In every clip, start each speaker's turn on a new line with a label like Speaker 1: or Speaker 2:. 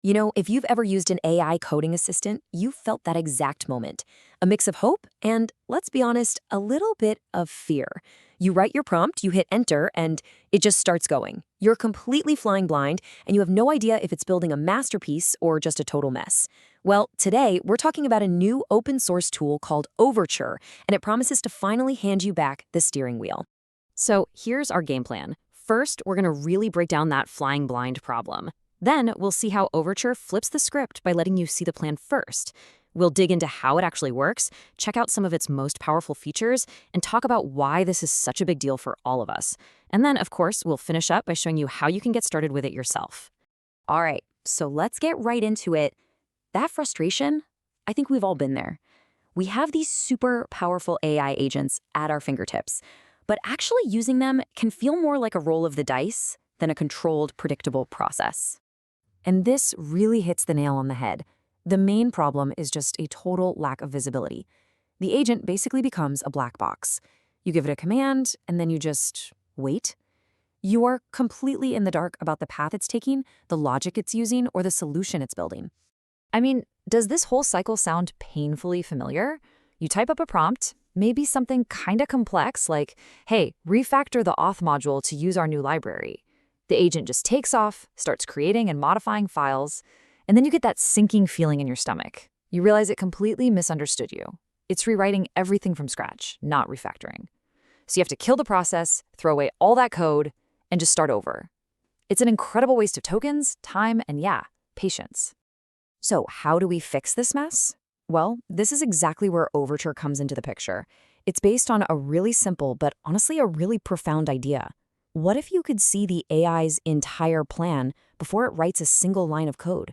Speaker 1: You know, if you've ever used an AI coding assistant, you've felt that exact moment. A mix of hope and, let's be honest, a little bit of fear. You write your prompt, you hit enter, and it just starts going. You're completely flying blind, and you have no idea if it's building a masterpiece or just a total mess. Well, today, we're talking about a new open source tool called Overture, and it promises to finally hand you back the steering wheel. So here's our game plan. First, we're going to really break down that flying blind problem. Then we'll see how Overture flips the script by letting you see the plan first. We'll dig into how it actually works, check out some of its most powerful features, and talk about why this is such a big deal for all of us. And then, of course, we'll finish up by showing you how you can get started with it yourself. All right, so let's get right into it. That frustration, I think we've all been there. We have these super powerful AI agents at our fingertips, but actually using them can feel more like a roll of the dice than a controlled, predictable process. And this really hits the nail on the head. The main problem is just a total lack of visibility. The agent basically becomes a black box. You give it a command, and then you just wait. You are completely in the dark about the path it's taking, the logic it's using, or the solution it's building. I mean, does this whole cycle sound painfully familiar? You type up a prompt, maybe something kinda complex like, hey, refactor the auth module to use our new library. The agent just takes off, starts creating and modifying files, and then you get that sinking feeling in your stomach. You realize it completely misunderstood you. It's rewriting everything from scratch, not refactoring. So you have to kill the process, throw away all that code, and just start over. It's an incredible waste of tokens, time, and patience. So how do we fix this mess? Well, this is exactly where Overture comes into the picture. It's based on a really simple, but honestly a really profound idea. What if you could see the AI's entire plan before it writes a single line of code?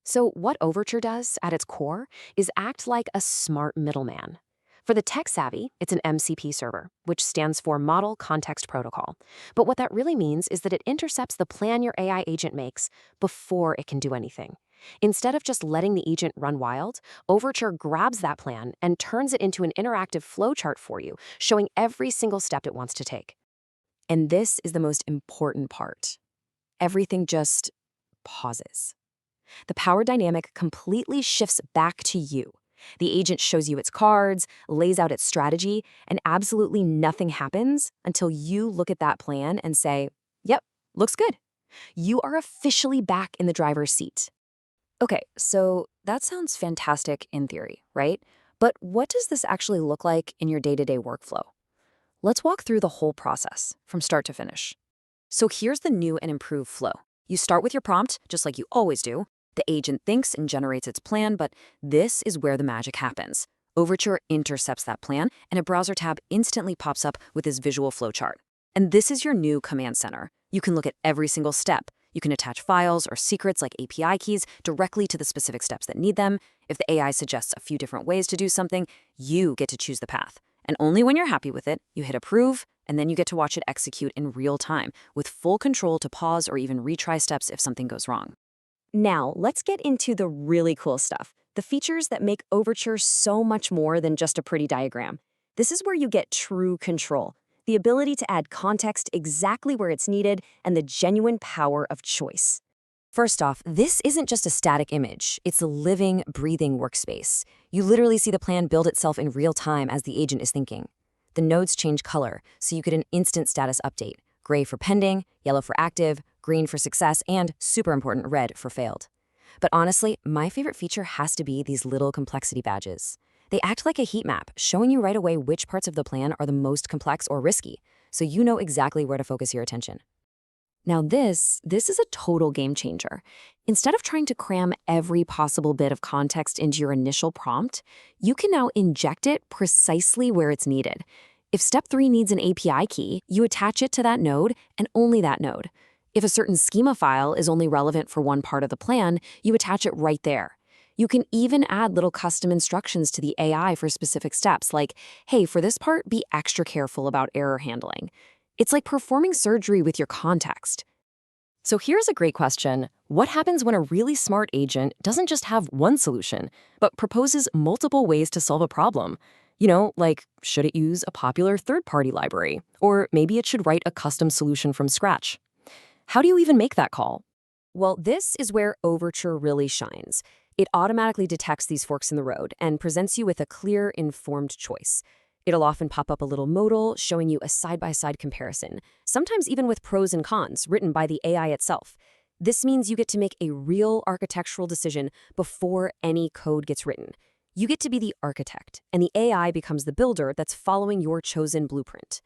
Speaker 1: So what Overture does, at its core, is act like a smart middleman. For the tech-savvy, it's an MCP server, which stands for Model Context Protocol. But what that really means is that it intercepts the plan your AI agent makes before it can do anything. Instead of just letting the agent run wild, Overture grabs that plan and turns it into an interactive flowchart for you, showing every single step it wants to take. And this is the most important part. Everything just pauses. The power dynamic completely shifts back to you. The agent shows you its cards, lays out its strategy, and absolutely nothing happens until you look at that plan and say, yep, looks good. You are officially back in the driver's seat. Okay, so that sounds fantastic in theory, right? But what does this actually look like in your day-to-day workflow? Let's walk through the whole process, from start to finish. So here's the new and improved flow. You start with your prompt, just like you always do. The agent thinks and generates its plan, but this is where the magic happens. Overture intercepts that plan, and a browser tab instantly pops up with this visual flowchart. And this is your new command center. You can look at every single step. You can attach files or secrets like API keys directly to the specific steps that need them. If the AI suggests a few different ways to do something, you get to choose the path. And only when you're happy with it, you hit approve, and then you get to watch it execute in real time, with full control to pause or even retry steps if something goes wrong. Now, let's get into the really cool stuff, the features that make Overture so much more than just a pretty diagram. This is where you get true control, the ability to add context exactly where it's needed, and the genuine power of choice. First off, this isn't just a static image. It's a living, breathing workspace. You literally see the plan build itself in real time as the agent is thinking. The nodes change color, so you get an instant status update. Gray for pending, yellow for active, green for success, and, super important, red for failed. But honestly, my favorite feature has to be these little complexity badges. They act like a heat map, showing you right away which parts of the plan are the most complex or risky, so you know exactly where to focus your attention. Now this is a total game changer. Instead of trying to cram every possible bit of context into your initial prompt, you can now inject it precisely where it's needed. If step 3 needs an API key, you attach it to that node and only that node. If a certain schema file is only relevant for one part of the plan, you attach it right there. You can even add little custom instructions to the AI for specific steps, like, hey, for this part, be extra careful about error handling. It's like performing surgery with your context. So here's a great question. What happens when a really smart agent doesn't just have one solution, but proposes multiple ways to solve a problem? You know, like, should it use a popular third-party library? Or maybe it should write a custom solution from scratch? How do you even make that call? Well, this is where Overture really shines. It automatically detects these forks in the road and presents you with a clear, informed choice. It'll often pop up a little modal showing you a side-by-side comparison, sometimes even with pros and cons written by the AI itself. This means you get to make a real architectural decision before any code gets written. You get to be the architect, and the AI becomes the builder that's following your chosen blueprint.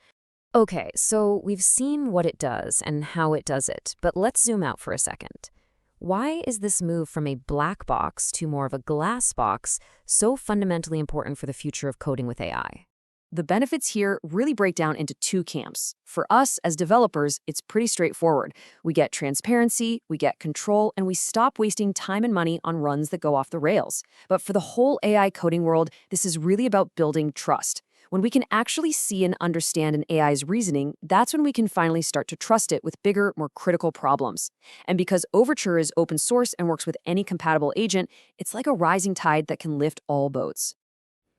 Speaker 1: Okay, so we've seen what it does and how it does it, but let's zoom out for a second. Why is this move from a black box to more of a glass box so fundamentally important for the future of coding with AI?
Speaker 2: The benefits here really break down into two camps. For us as developers, it's pretty straightforward. We get transparency, we get control, and we stop wasting time and money on runs that go off the rails. But for the whole AI coding world, this is really about building trust. When we can actually see and understand an AI's reasoning, that's when we can finally start to trust it with bigger, more critical problems. And because Overture is open source and works with any compatible agent, it's like a rising tide that can lift all boats.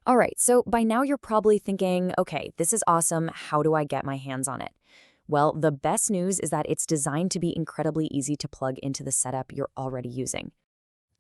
Speaker 3: All right, so by now you're probably thinking, okay, this is awesome. How do I get my hands on it? Well, the best news is that it's designed to be incredibly easy to plug into the setup you're already using.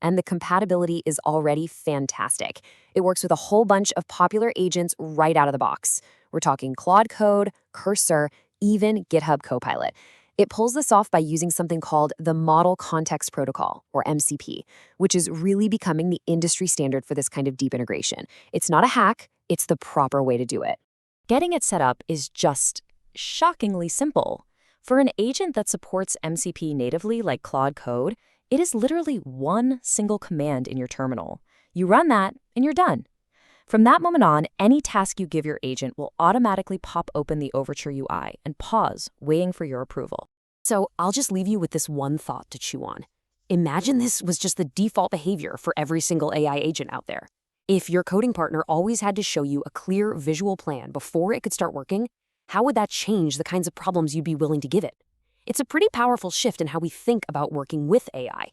Speaker 1: And the compatibility is already fantastic. It works with a whole bunch of popular agents right out of the box. We're talking Claude Code, Cursor, even GitHub Copilot. It pulls this off by using something called the Model Context Protocol, or MCP, which is really becoming the industry standard for this kind of deep integration. It's not a hack, it's the proper way to do it.
Speaker 3: Getting it set up is just shockingly simple. For an agent that supports MCP natively like Claude Code, it is literally one single command in your terminal. You run that, and you're done. From that moment on, any task you give your agent will automatically pop open the Overture UI and pause, waiting for your approval.
Speaker 1: So I'll just leave you with this one thought to chew on. Imagine this was just the default behavior for every single AI agent out there. If your coding partner always had to show you a clear visual plan before it could start working, how would that change the kinds of problems you'd be willing to give it? It's a pretty powerful shift in how we think about working with AI.